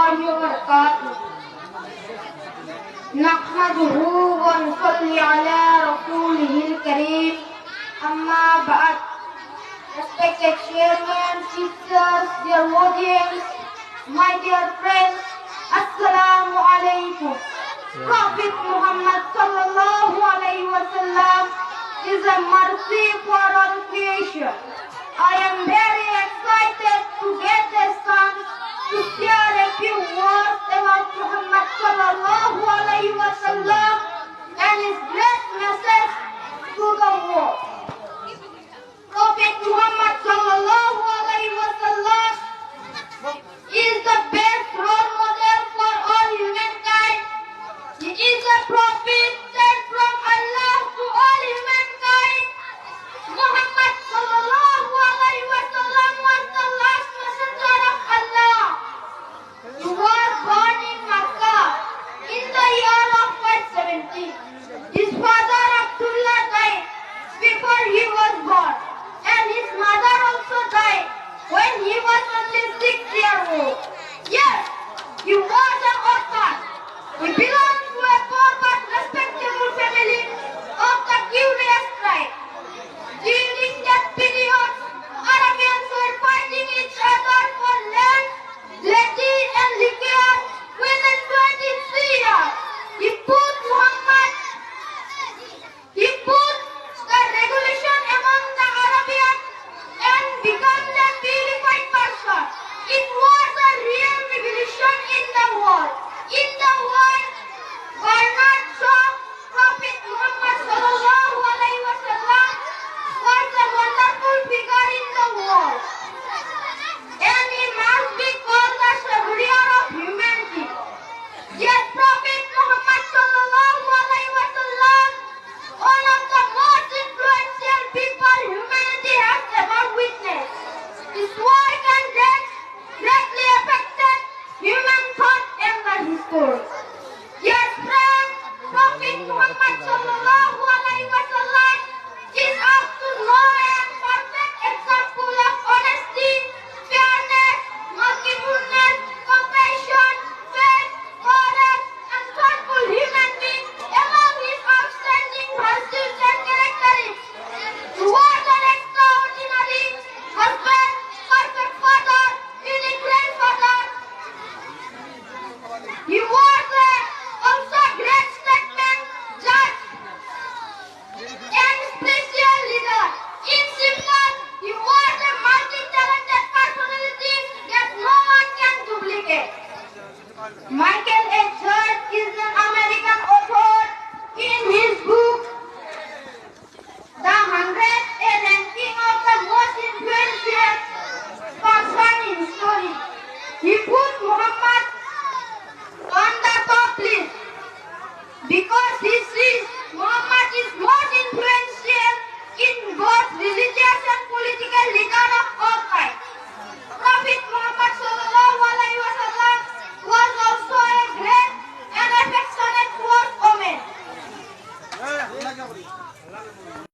الله وبركاته نحمده ونصلي على رسوله الكريم أما بعد. Respected chairman, sisters, dear audience, my dear friends, Assalamu alaikum. Prophet Muhammad sallallahu alaihi wasallam is a mercy for all creation. I am very excited to get the chance to share a few words about Muhammad sallallahu alaihi wasallam and his great message to the world. Prophet Muhammad sallallahu alaihi wasallam is the best role model for all humankind. He is a prophet sent from Allah to all humankind. Muhammad sallallahu alaihi wasallam was the last messenger of Allah. He was born in Makkah in the year of 570. His father Abdullah died before he was born, and his mother also died when he was only 6 years old. Yes, he was an orphan. He belonged to a poor but respectable family of the Quraysh tribe. During that period, Arabians were fighting each other for land, Latin and liquor within 23 years. He put the regulation among the Arabians and became the purified person. It was a real revolution in the world. Bernard Shaw, Prophet Muhammad sallallahu alaihi wasallam was a wonderful figure in the world, and he must be called the savior of humanity. Yes, Prophet Muhammad sallallahu alaihi wasallam, one of the most influential people humanity has ever witnessed. His work and death greatly affected human thought and the history. Yes, friends, Prophet Muhammad sallallahu alaihi wasallam is up to know and perfect example of honesty, fairness, mercifulness, compassion, faith, courage, and thoughtful human being among his outstanding virtues and characteristics. He was an extraordinary husband, perfect father, unique grandfather. He was also a great statesman, judge, and spiritual leader. In simple, he was a multi-talented personality that no one can duplicate. My